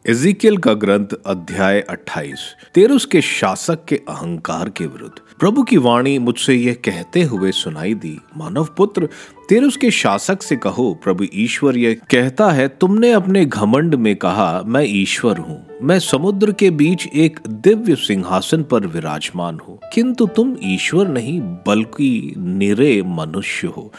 एजिकियल का ग्रंथ अध्याय 28। तेरुस के शासक के अहंकार के विरुद्ध। प्रभु की वाणी मुझसे यह कहते हुए सुनाई दी, मानव पुत्र, तेरुस के शासक से कहो, प्रभु ईश्वर यह कहता है, तुमने अपने घमंड में कहा, मैं ईश्वर हूँ, मैं समुद्र के बीच एक दिव्य सिंहासन पर विराजमान हूँ, किंतु तुम ईश्वर नहीं बल्कि निरे मनुष्य हो।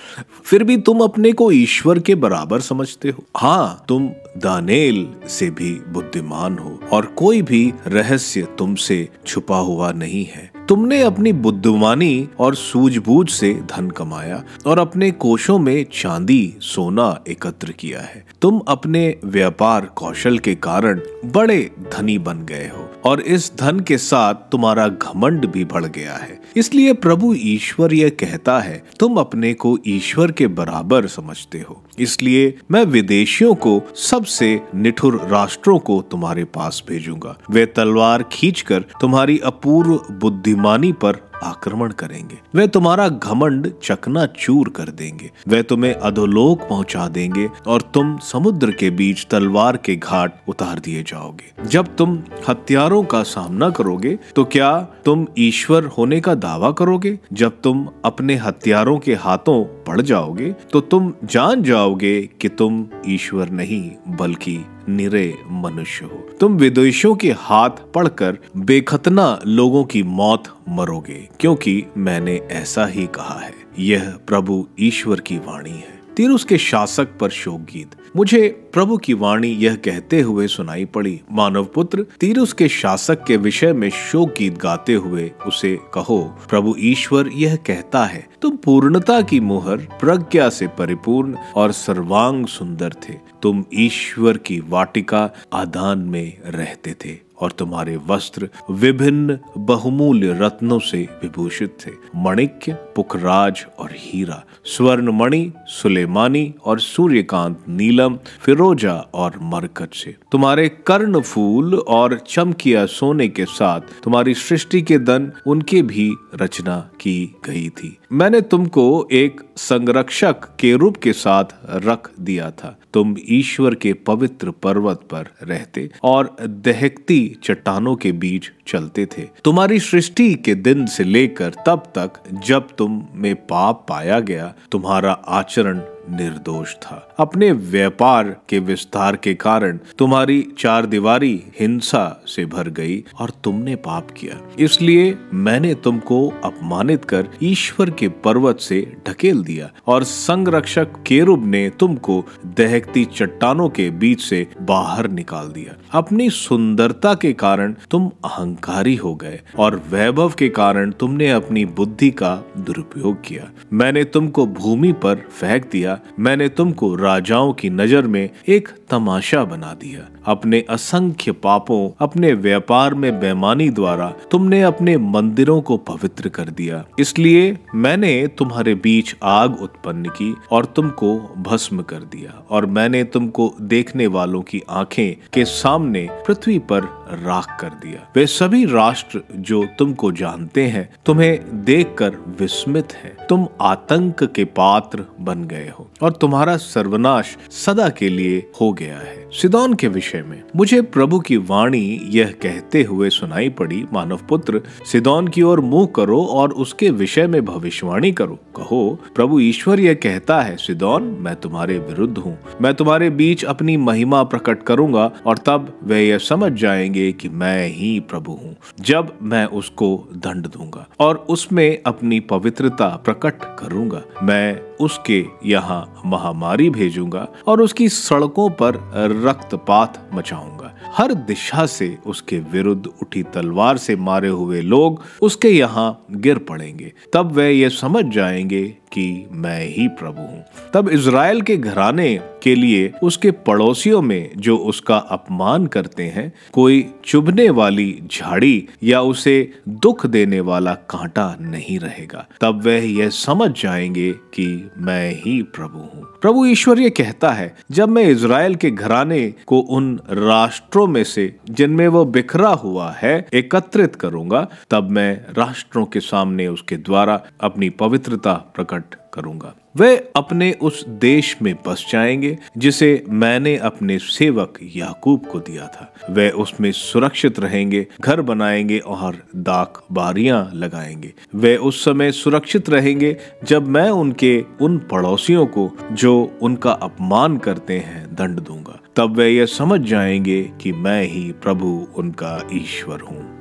फिर भी तुम अपने को ईश्वर के बराबर समझते हो। हाँ, तुम दानिएल से भी बुद्धिमान हो और कोई भी रहस्य तुमसे छुपा हुआ नहीं है। तुमने अपनी बुद्धिमानी और सूझबूझ से धन कमाया और अपने कोषों में चांदी सोना एकत्र किया है। तुम अपने व्यापार कौशल के कारण बड़े धनी बन गए हो और इस धन के साथ तुम्हारा घमंड भी बढ़ गया है। इसलिए प्रभु ईश्वर यह कहता है, तुम अपने को ईश्वर के बराबर समझते हो। इसलिए मैं विदेशियों को, सबसे निठुर राष्ट्रों को तुम्हारे पास भेजूंगा। वे तलवार खींचकर तुम्हारी अपूर्व बुद्धिमानी पर आक्रमण करेंगे। वे तुम्हारा घमंड चकनाचूर कर देंगे। वे तुम्हें अधोलोक पहुंचा देंगे और तुम समुद्र के बीच तलवार के घाट उतार दिए जाओगे। जब तुम हत्यारों का सामना करोगे तो क्या तुम ईश्वर होने का दावा करोगे? जब तुम अपने हत्यारों के हाथों पड़ जाओगे तो तुम जान जाओगे कि तुम ईश्वर नहीं बल्कि निरे मनुष्य हो। तुम विदेशियों के हाथ पड़कर बेखतना लोगों की मौत मरोगे, क्योंकि मैंने ऐसा ही कहा है। यह प्रभु ईश्वर की वाणी है। तीरुस के शासक पर शोक गीत। मुझे प्रभु की वाणी यह कहते हुए सुनाई पड़ी, मानव पुत्र, तीरुस के शासक के विषय में शोक गीत गाते हुए उसे कहो, प्रभु ईश्वर यह कहता है, तुम पूर्णता की मुहर, प्रज्ञा से परिपूर्ण और सर्वांग सुंदर थे। तुम ईश्वर की वाटिका आदान में रहते थे और तुम्हारे वस्त्र विभिन्न बहुमूल्य रत्नों से विभूषित थे, मणिक्य, पुखराज और हीरा, स्वर्ण मणि, सुलेमानी और सूर्यकांत, नीलम, फिरोजा और मरकत से। तुम्हारे कर्ण फूल और चमकिया सोने के साथ तुम्हारी सृष्टि के दन उनके भी रचना की गई थी। मैंने तुमको एक संरक्षक केरूब के साथ रख दिया था। तुम ईश्वर के पवित्र पर्वत पर रहते और दहकती चट्टानों के बीच चलते थे। तुम्हारी सृष्टि के दिन से लेकर तब तक जब तुम में पाप पाया गया, तुम्हारा आचरण निर्दोष था। अपने व्यापार के विस्तार के कारण तुम्हारी चारदीवारी हिंसा से भर गई और तुमने पाप किया। इसलिए मैंने तुमको अपमानित कर ईश्वर के पर्वत से ढकेल दिया और संरक्षक केरूब ने तुमको दहकती चट्टानों के बीच से बाहर निकाल दिया। अपनी सुंदरता के कारण तुम अहंकारी हो गए और वैभव के कारण तुमने अपनी बुद्धि का दुरुपयोग किया। मैंने तुमको भूमि पर फेंक दिया। मैंने तुमको राजाओं की नजर में एक तमाशा बना दिया। अपने असंख्य पापों, अपने व्यापार में बेईमानी द्वारा तुमने अपने मंदिरों को पवित्र कर दिया। इसलिए मैंने तुम्हारे बीच आग उत्पन्न की और तुमको भस्म कर दिया, और मैंने तुमको देखने वालों की आंखें के सामने पृथ्वी पर राख कर दिया। वे सभी राष्ट्र जो तुमको जानते हैं तुम्हें देखकर विस्मित हैं। तुम आतंक के पात्र बन गए हो और तुम्हारा सर्वनाश सदा के लिए हो गया है। सीदोन के विषय में मुझे प्रभु की वाणी यह कहते हुए सुनाई पड़ी, मानव पुत्र, सीदोन की ओर मुंह करो और उसके विषय में भविष्यवाणी करो। कहो, प्रभु ईश्वर यह कहता है, सीदोन, मैं तुम्हारे विरुद्ध हूँ। मैं तुम्हारे बीच अपनी महिमा प्रकट करूंगा और तब वे यह समझ जाएंगे कि मैं ही प्रभु हूँ, जब मैं उसको दंड दूंगा और उसमें अपनी पवित्रता प्रकट करूंगा। मैं उसके यहाँ महामारी भेजूंगा और उसकी सड़कों पर रक्तपात मचाऊंगा। हर दिशा से उसके विरुद्ध उठी तलवार से मारे हुए लोग उसके यहाँ गिर पड़ेंगे। तब वे ये समझ जाएंगे कि मैं ही प्रभु हूँ। तब इज़राइल के घराने के लिए उसके पड़ोसियों में जो उसका अपमान करते हैं कोई चुभने वाली झाड़ी या उसे दुख देने वाला कांटा नहीं रहेगा। तब वे यह समझ जाएंगे कि मैं ही प्रभु हूँ। प्रभु ईश्वर ये कहता है, जब मैं इज़राइल के घराने को उन राष्ट्रों में से जिनमें वो बिखरा हुआ है एकत्रित करूंगा, तब मैं राष्ट्रों के सामने उसके द्वारा अपनी पवित्रता प्रकट करूंगा। वे अपने उस देश में बस जाएंगे जिसे मैंने अपने सेवक याकूब को दिया था। वे उसमें सुरक्षित रहेंगे, घर बनाएंगे और दाख बारियां लगाएंगे। वे उस समय सुरक्षित रहेंगे जब मैं उनके उन पड़ोसियों को जो उनका अपमान करते हैं दंड दूंगा। तब वे ये समझ जाएंगे कि मैं ही प्रभु उनका ईश्वर हूँ।